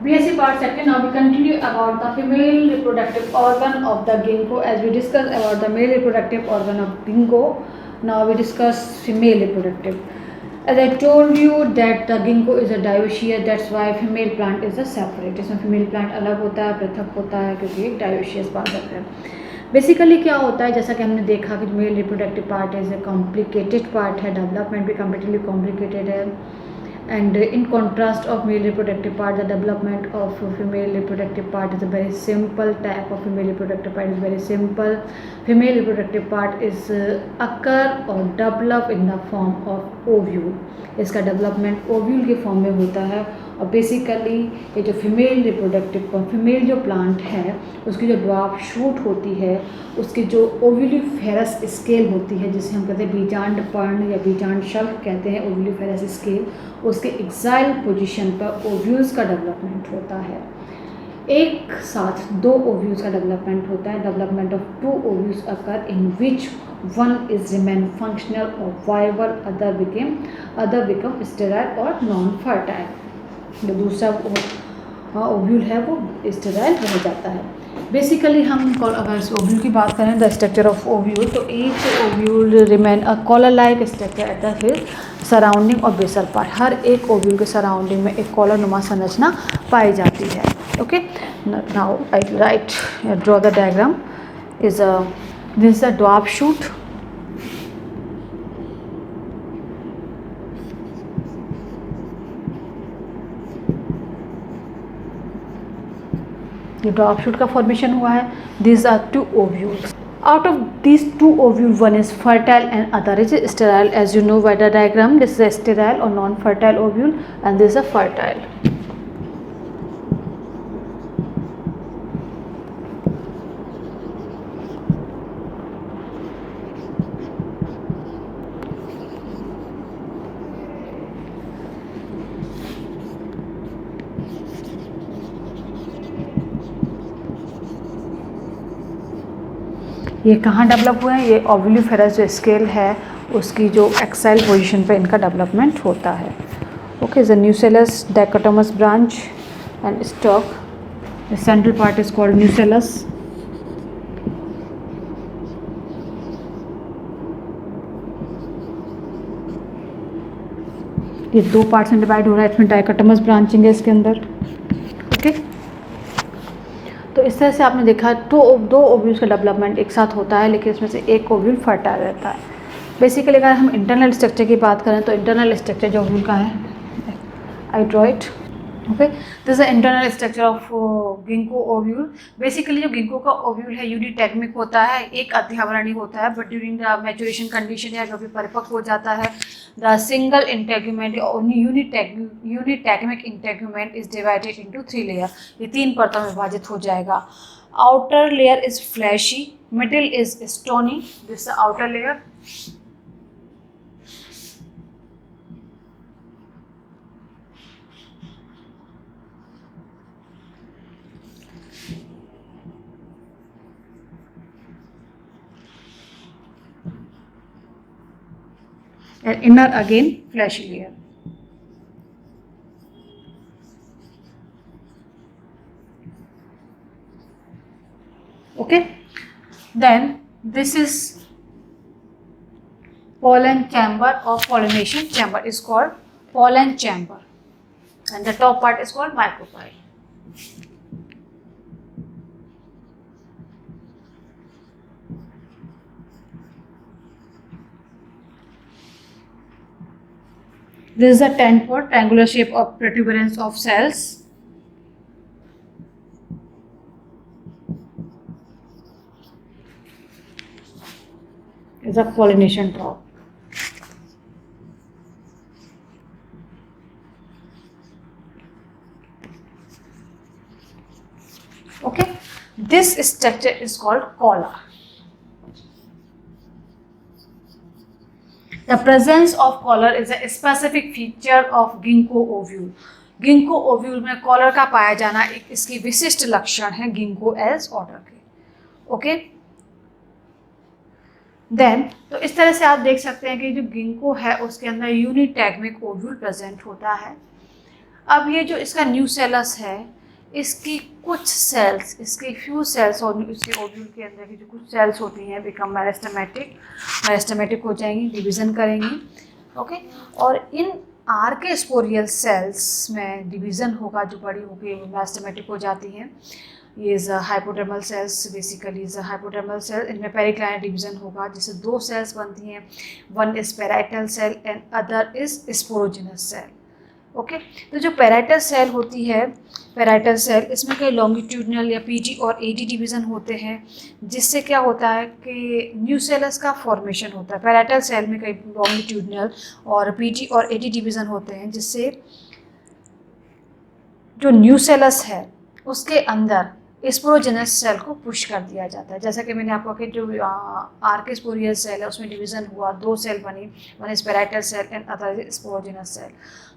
BSc part second. Now we continue about the female reproductive organ of the ginkgo. As we discussed about the male reproductive organ of ginkgo, now we discuss female reproductive. As I told you that the ginkgo is a dioecious, that's why female plant is a separate. इसमें female plant अलग होता है, पृथक होता है, क्योंकि एक dioecious पादप है. बेसिकली क्या होता है, जैसा कि हमने देखा कि male reproductive part is a complicated part है, डेवलपमेंट भी कम्प्लीटली कॉम्प्लिकेटेड है. And in contrast of male reproductive part, the development of female reproductive part is a very simple type of female reproductive part is very simple. Female reproductive part is occur or develop in the form of ovule. इसका development ovule के form में होता है. और basically ये जो female reproductive female जो plant है उसकी जो ड्वार्फ शूट होती है, उसकी जो ओव्यूलिफेरस स्केल होती है, जिसे हम कहते हैं बीजांड पर्ण या बीजांड शल्क कहते हैं, ओव्यूलिफेरस स्केल, उसके एक्साइल पोजीशन पर ओव्यूल्स का डेवलपमेंट होता है. एक साथ दो ओव्यूल्स का डेवलपमेंट होता है. Development of two ovules occur in which one is remain functional or viable, other become sterile or non-fertile. जो दूसरा ओव्यूल है वो स्टेराइल रह जाता है. बेसिकली हम अगर इस ओव्यूल की बात करें, द स्ट्रक्चर ऑफ ओव्यूल, तो each ovule remain a collar like structure at the फिर सराउंडिंग और बेसल पार्ट. हर एक ओव्यूल के सराउंडिंग में एक कॉलर नुमा संरचना पाई जाती है. Okay, now I write draw the diagram. Is this is a dwarf shoot. ये ड्वार्फ शूट का फॉर्मेशन हुआ है. This are two ovules. Out of these two ovules, one is fertile and other is sterile. As you know by the diagram, this is a sterile or non-fertile ovule and this is a fertile. ये कहाँ develop हुए हैं? ये ओव्यूलिफेरस जो scale है उसकी जो exile position पे इनका डेवलपमेंट होता है. Okay, the nucellus dichotomous branch and stock. The central part is called nucellus. ये दो पार्ट्स में डिवाइड हो रहा है. इसमें डाइकोटोमस ब्रांचिंग है इसके अंदर. ओके, तो इस तरह से आपने देखा दो ओव्यूल्स का डेवलपमेंट एक साथ होता है, लेकिन इसमें से एक ओव्यूल फर्टाइल रहता है. बेसिकली अगर हम इंटरनल स्ट्रक्चर की बात करें तो इंटरनल स्ट्रक्चर जो ओव्यूल का है, I draw it. Okay, this is internal structure of ginkgo ovule. Basically जो गिंको का ओव्यूल है यूनिटैगमिक होता है, एक अध्यावरणी होता है. But during the maturation condition या जो भी परिपक्व हो जाता है, the single integument unitegmic integument is divided into 3 layer. ये 3 परतों में विभाजित हो जाएगा. Outer layer is fleshy, middle is stony. This outer layer. and inner again fleshy layer. Okay, then this is pollen chamber or pollination chamber is called pollen chamber, and the top part is called micropyle. This is a tent pot, triangular shape of protuberance of cells. Is a pollination top. Okay, this structure is called collar. The presence of collar is a specific feature of ginkgo ovule. Ginkgo ovule में collar का पाया जाना एक इसकी विशिष्ट लक्षण है ginkgo else order के. ओके, देन तो इस तरह से आप देख सकते हैं कि जो गिंको है उसके अंदर यूनिटैगमिक ओव्यूल प्रेजेंट होता है. अब ये जो इसका न्यूसेलस है, इसकी कुछ सेल्स, इसके फ्यू सेल्स और इसके ओव्यूल के अंदर की जो कुछ सेल्स होती हैं बिकम मेरिस्टेमेटिक हो जाएंगी, डिवीज़न करेंगी। ओके, और इन आर्केस्पोरियल सेल्स में डिवीज़न होगा, जो बड़ी होकर मेरिस्टेमेटिक हो जाती हैं। ये is hypodermal cells, basically is hypodermal cell. इनमें पेरिक्लाइनल डिवीज़न होगा, जिससे दो सेल्स बनती हैं, one is parietal cell and other is sporogenous cell. Okay, तो जो पेराइटल सेल होती है, पेराइटल सेल, इसमें कई लॉन्गिट्यूडनल या पीजी और एडी डिवीज़न होते हैं, जिससे क्या होता है कि न्यूसेलस का फॉर्मेशन होता है। पेराइटल सेल में कई लॉन्गिट्यूडनल और पीजी और एडी डिवीज़न होते हैं, जिससे जो न्यूसेलस है उसके अंदर स्पोरोजेनस सेल को पुश कर दिया जाता है। जैसा कि मैंने आपको कहा, जो आर्केस्पोरियल सेल है उसमें डिवीज़न हुआ, दो सेल बनी, one is parietal cell and other is sporogenous cell.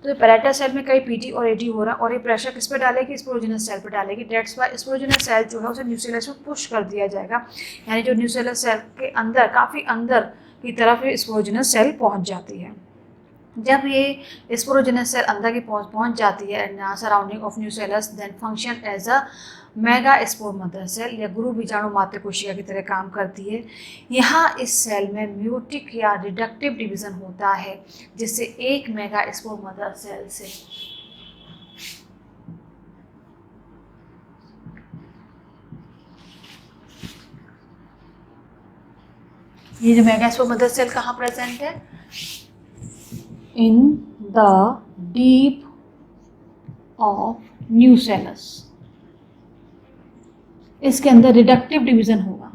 तो पेराइटल सेल में कई पीटी और एडी हो रहा है, और ये प्रेशर किस पे डालेगी? स्पोरोजेनस सेल पे डालेगी। डेट्स वाई स्पोरोजेनस सेल जो है उसे न्यूसेलस में पुश कर दिया जाएगा, यानी जो न्यूसेलस सेल के अंदर, काफ़ी अंदर की तरफ ये स्पोरोजेनस सेल पहुँच जाती है। जब ये स्पोरोजेनस सेल अंदर की पहुंच जाती है surrounding of nucellus, then function as a megaspore mother cell या गुरु बीजाणु मात्र कोशिका की तरह काम करती है। यहाँ इस सेल में म्यूटिक या रिडक्टिव डिवीज़न होता है, जिससे एक मेगा स्पोर मदर सेल से ये जो मेगा स्पोर मदर सेल कहाँ प्रेजेंट है? In the deep of nucellus. इसके अंदर रिडक्टिव डिवीजन होगा।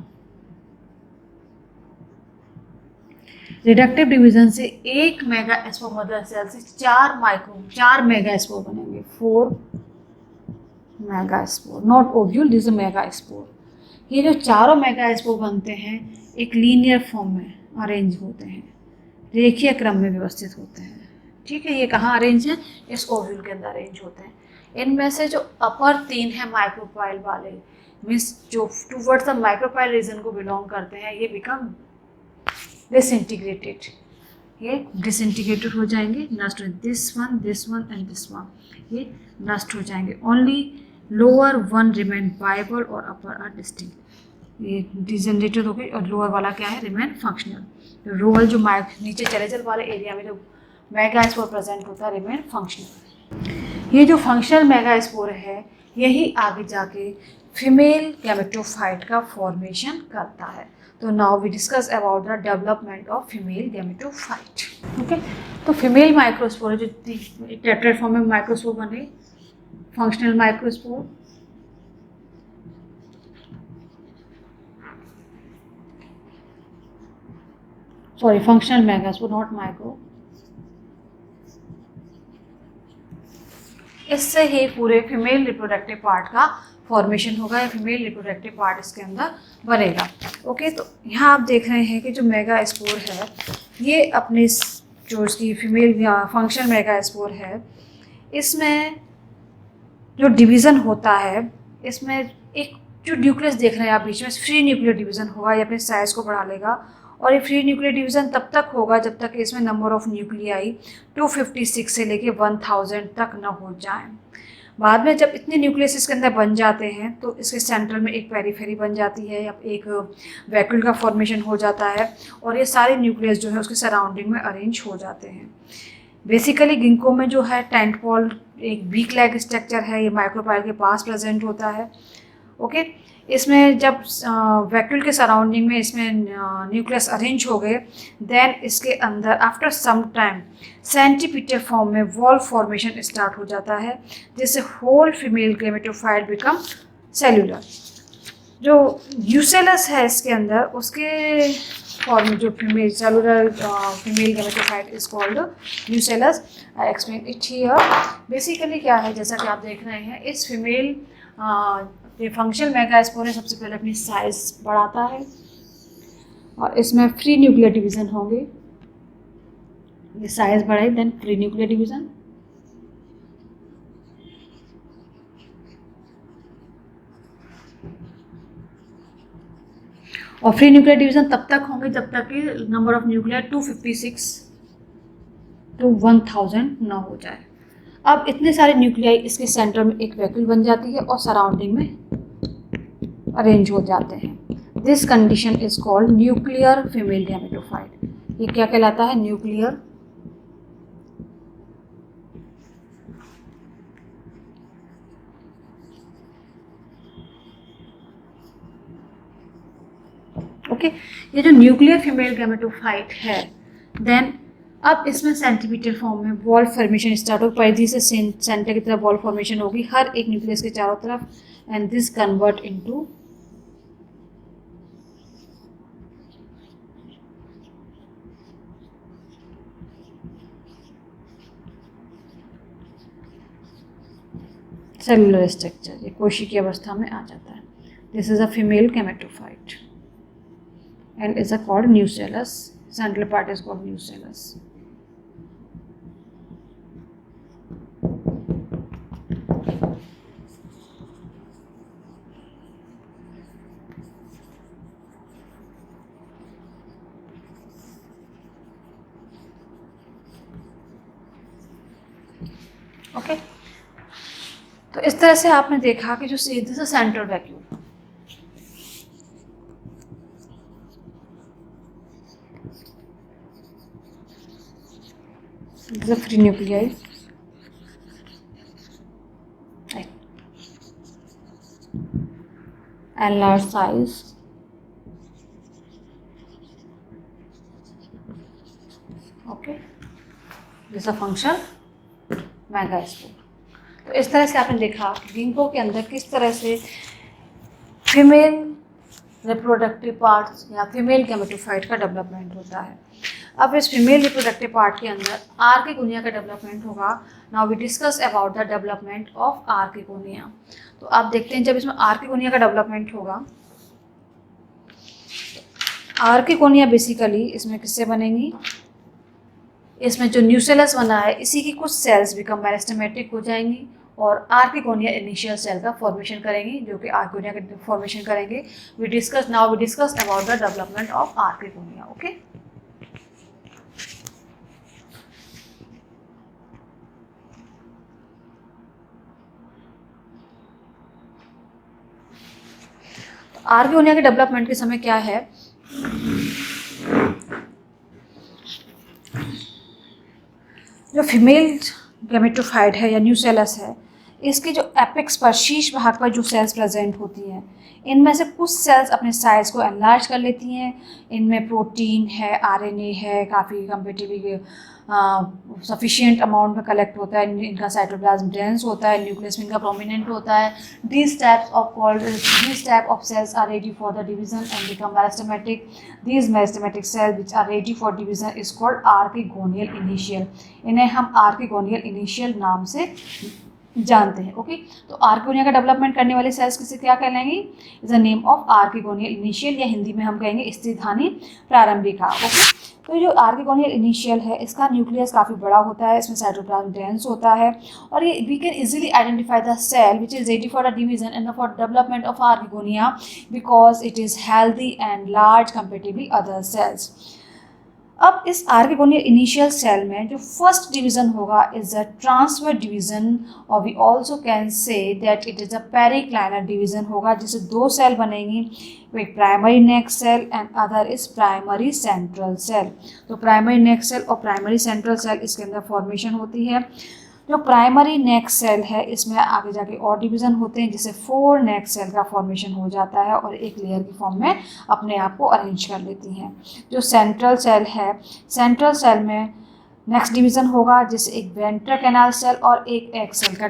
रिडक्टिव डिवीजन से एक मेगा स्पोर मदर सेल से चार मेगा स्पोर बनेंगे, 4 mega spore, not ovule, this is mega spore. ये जो चारों मेगा स्पोर बनते हैं एक लीनियर फॉर्म में अरेंज होते हैं, रेखीय क्रम में व्यवस्थित होते हैं। ठीक है, ये कहाँ अरेंज है? इस ओव्यूल के अंदर अरेंज होते हैं। इनमें से जो अपर 3 है माइक्रोपाइल वाले, मीन्स जो टूवर्ड्स द माइक्रोपाइल रीजन को बिलोंग करते हैं, ये बिकम डिसइंटीग्रेटेड, ये डिसइंटीग्रेटेड हो जाएंगे। नष्ट, this one and this one, ये नष्ट हो जाएंगे। Only lower one remain viable और अपर आर डिस्टिंक्ट, ये डिजनरेटेड हो गई। और लोअर वाला क्या है? Remain functional. रोअल जो नीचे चलेजल वाले एरिया में जो मेगा स्पोर प्रेजेंट होता है, रिमेन फंक्शनल। ये जो फंक्शनल मेगा स्पोर है, यही आगे जाके फीमेल गैमेटोफाइट का फॉर्मेशन करता है। तो now we discuss about the development of female gametophyte. Okay, तो फीमेल माइक्रोस्पोर जो टेट्राड फॉर्म में माइक्रोस्पोर बने, functional microspore, sorry functional megaspore, not micro. इससे ही पूरे फीमेल रिप्रोडक्टिव पार्ट का फॉर्मेशन होगा, या फीमेल रिप्रोडक्टिव पार्ट इसके अंदर बनेगा। ओके, तो यहाँ आप देख रहे हैं कि जो मेगा स्पोर है, ये अपने जो इसकी फीमेल फंक्शनल मेगा स्पोर है, इसमें जो डिवीज़न होता है, इसमें एक जो न्यूक्लियस देख रहे हैं आप बीच में, फ्री न्यूक्लियर डिवीज़न होगा, ये अपने साइज़ को बढ़ा लेगा। और ये फ्री न्यूक्लियर डिवीज़न तब तक होगा जब तक इसमें नंबर ऑफ न्यूक्लियाई 256 से लेके 1000 तक न हो जाए। बाद में जब इतने न्यूक्लियस इसके अंदर बन जाते हैं, तो इसके सेंटर में एक पेरीफेरी बन जाती है, या एक वैक्यूल का फॉर्मेशन हो जाता है, और ये सारे न्यूक्लियस जो है उसके सराउंडिंग में अरेंज हो जाते हैं। बेसिकली गिंको में जो है टेंटपॉल एक वीक लेग स्ट्रक्चर है, ये माइक्रोपाइल के पास प्रेजेंट होता है। ओके, इसमें जब वैक्यूल के सराउंडिंग में इसमें न्यूक्लियस अरेंज हो गए, देन इसके अंदर after some time centripetal form में वॉल फॉर्मेशन स्टार्ट हो जाता है, जिससे whole female gametophyte become cellular. जो यूसेलस है इसके अंदर, उसके फॉर्म जो female cellular female gametophyte is called यूसेलस। I explain it here. Basically क्या है, जैसा कि आप देख रहे हैं, इस फीमेल ये फंक्शनल मेगास्पोर है, सबसे पहले अपनी साइज बढ़ाता है, और इसमें फ्री न्यूक्लियर डिवीज़न होंगे। ये साइज बढ़ाई, देन फ्री न्यूक्लियर डिवीज़न, और फ्री न्यूक्लियर डिवीज़न तब तक होंगे जब तक कि नंबर ऑफ न्यूक्लियर 256 to 1000 ना हो जाए। अब इतने सारे न्यूक्लियाई इसके सेंटर में एक वैक्यूल बन जाती है और सराउंडिंग में अरेंज हो जाते हैं। This condition is called nuclear female gametophyte. ये क्या कहलाता है? Nuclear okay. ये जो न्यूक्लियर फीमेल गैमेटोफाइट है, देन अब इसमें सेंटीमीटर फॉर्म में बॉल फॉर्मेशन स्टार्ट हो, परिधि से सेंटर की तरफ बॉल फॉर्मेशन होगी हर एक न्यूक्लियस के चारों तरफ, and this convert into cellular structure. ये कोशिकीय अवस्था में आ जाता है। This is a female gametophyte and is called nucellus. Central part is called nucellus. Okay, तो इस तरह से आपने देखा कि जो सीधे से central vacuole the free nuclei and large size okay, this is a function megaspore. तो इस तरह से आपने देखा गिंको के अंदर किस तरह से फीमेल रिप्रोडक्टिव पार्ट्स या फीमेल गैमेटोफाइट का डेवलपमेंट होता है। अब इस फीमेल रिप्रोडक्टिव पार्ट के अंदर आर्किगोनिया का डेवलपमेंट होगा। Now we discuss about the development of archegonia. तो आप देखते हैं जब इसमें आर्किगोनिया का डेवलपमेंट होगा, आर्किगोनिया बेसिकली इसमें किससे बनेंगी? इसमें जो न्यूसेलस बना है इसी की कुछ सेल्स बिकम मेरिस्टेमेटिक हो जाएंगी और आर्किगोनिया इनिशियल सेल का फॉर्मेशन करेंगी, जो कि आर्किगोनिया का फॉर्मेशन करेंगे। We discuss about the development of archegonia. Okay, archegonia के डेवलपमेंट के समय क्या है, जो फीमेल गैमेटोफाइट है या न्यूसेलस है, इसके जो एपेक्स पर शीर्ष भाग पर जो सेल्स प्रेजेंट होती हैं, इनमें से कुछ सेल्स अपने साइज को एनलार्ज कर लेती हैं। इनमें प्रोटीन है, आरएनए है, काफ़ी कंपेटिवली सफिशिएंट अमाउंट में कलेक्ट होता है। इनका साइटोप्लाज्म डेंस होता है, न्यूक्लियस में इनका प्रोमिनेंट होता है। These type of cells are ready for the division and become meristematic. These meristematic cells which are ready for division is called archegonial initial. इन्हें हम archegonial initial नाम से जानते हैं। ओके, तो आर्किगोनिया का डेवलपमेंट करने वाले सेल्स किसे क्या कहलाएंगी? Is the name of archegonial initial, या हिंदी में हम कहेंगे स्त्रीधानी प्रारंभिका। ओके, तो जो आर्किगोनियल इनिशियल है इसका न्यूक्लियस काफ़ी बड़ा होता है, इसमें साइटोप्लाज्म डेंस होता है और ये we can easily identify the cell which is ready for the division and for development of archegonia because it is healthy and large comparatively other cells. अब इस आर्किगोनियल इनिशियल सेल में जो first division होगा is a transverse division और we also can say that it is a periclinal division होगा, जिससे दो cell बनेंगी, एक primary neck cell and other is primary central cell. तो प्राइमरी नेक सेल और प्राइमरी सेंट्रल सेल इसके अंदर फॉर्मेशन होती है। जो प्राइमरी नेक सेल है इसमें आगे जाके और डिवीज़न होते हैं, जिससे 4 नेक सेल का फॉर्मेशन हो जाता है और एक लेयर की फॉर्म में अपने आप को अरेंज कर लेती हैं। जो सेंट्रल सेल है, सेंट्रल सेल में नेक्स्ट डिवीज़न होगा जिससे एक वेंट्रल कैनाल सेल और एक एग सेल का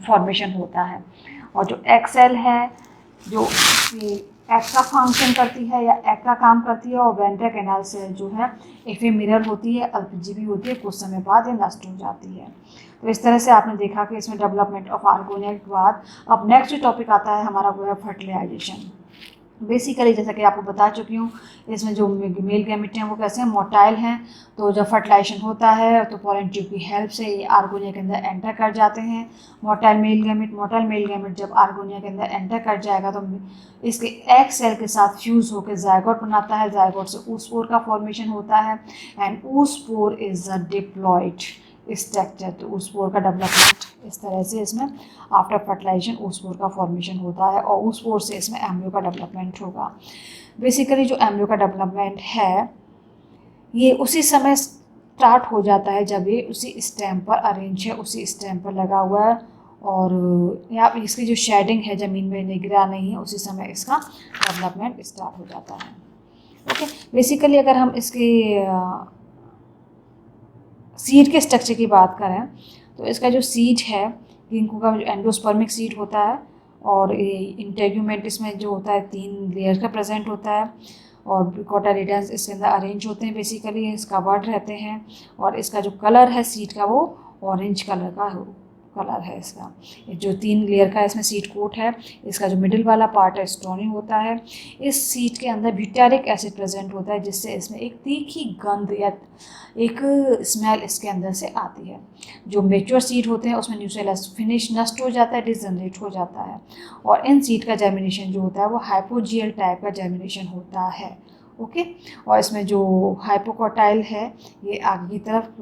फॉर्मेशन होता है। और जो एग सेल है जो एग का फंक्शन करती है या एग का काम करती है, और वेंट्रल कैनाल सेल जो है एफेमिरल होती है, अल्पजीवी होती है, कुछ समय बाद ये नष्ट हो जाती है। तो इस तरह से आपने देखा कि इसमें डेवलपमेंट ऑफ आर्किगोनिया के बाद अब नेक्स्ट जो टॉपिक आता है हमारा वो है फर्टिलाइजेशन। बेसिकली जैसा कि आपको बता चुकी हूँ, इसमें जो मेल गैमेट हैं वो कैसे हैं, मोटाइल हैं। तो जब फर्टिलाइजेशन होता है तो पोलन ट्यूब की हेल्प से ये आर्गोनिया के अंदर एंटर कर जाते हैं। मोटाइल मेल गैमेट जब आर्गोनिया के अंदर एंटर कर जाएगा तो इसके एग सेल के साथ फ्यूज़ होकर जायगोट बनाता है। जायगोट से oospore का फॉर्मेशन होता है and oospore is a diploid structure, तो oospore का डेवलपमेंट इस तरह से इसमें आफ्टर फर्टिलाइजेशन oospore का फॉर्मेशन होता है और oospore से इसमें एम्ब्रियो का डेवलपमेंट होगा। बेसिकली जो एम्ब्रियो का डेवलपमेंट है ये उसी समय स्टार्ट हो जाता है जब ये उसी स्टेम पर अरेंज है, उसी स्टेम पर लगा हुआ है और यहाँ इसकी जो शेडिंग है ज़मीन में निगरा नहीं है, उसी समय इसका डेवलपमेंट स्टार्ट हो जाता है। ओके, बेसिकली अगर हम इसकी सीड के स्ट्रक्चर की बात करें तो इसका जो सीड है गिंको का जो एंडोस्पर्मिक सीड होता है और इंटेग्यूमेंटिस में जो होता है 3 लेयर का प्रेजेंट होता है और कोटालिडन्स इसके अंदर अरेंज होते हैं, बेसिकली इसका वर्ड रहते हैं और इसका जो कलर है सीड का वो ऑरेंज कलर का कलर है इसका। जो 3 लेयर का इसमें सीड कोट है, इसका जो मिडिल वाला पार्ट है स्टोनी होता है। इस सीड के अंदर ब्यूटारिक एसिड प्रेजेंट होता है जिससे इसमें एक तीखी गंध या एक स्मेल इसके अंदर से आती है। जो मेच्योर सीड होते हैं उसमें न्यूसेलस फिनिश नष्ट हो जाता है, डिसजनरेट हो जाता है और इन सीड का जर्मिनेशन जो होता है वो हाइपोजियल टाइप का जर्मिनेशन होता है। ओके, और इसमें जो हाइपोकोटाइल है ये आगे की तरफ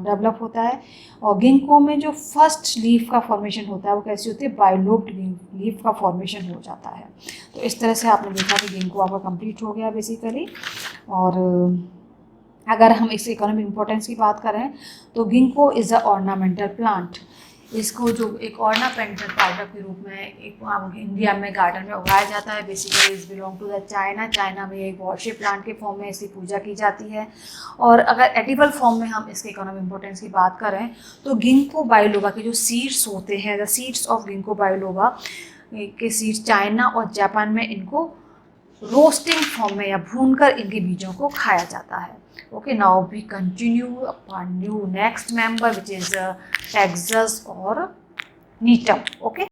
डेवलप होता है और गिंको में जो फर्स्ट लीफ का फॉर्मेशन होता है वो कैसी होती है, बाइलोब्ड लीफ का फॉर्मेशन हो जाता है। तो इस तरह से आपने देखा कि गिंको आपका कंप्लीट हो गया बेसिकली। और अगर हम इस इकोनॉमिक इम्पोर्टेंस की बात करें तो ginkgo is a ornamental plant. इसको जो एक ऑर्नामेंटल पाउडर के रूप में एक इंडिया में गार्डन में उगाया जाता है। Basically is belong to the China में एक वर्शिप प्लांट के फॉर्म में इसकी पूजा की जाती है। और अगर एडिबल फॉर्म में हम इसके इकोनॉमिक इम्पोर्टेंस की बात करें तो गिंको बायोलोबा के जो सीड्स होते हैं, द सीड्स ऑफ गिंको बायोलोबा के सीड्स चाइना और जापान में इनको रोस्टिंग फॉर्म में या भूनकर इनके बीजों को खाया जाता है। Okay, now we continue upon new next member which is Texas or Netum. Okay.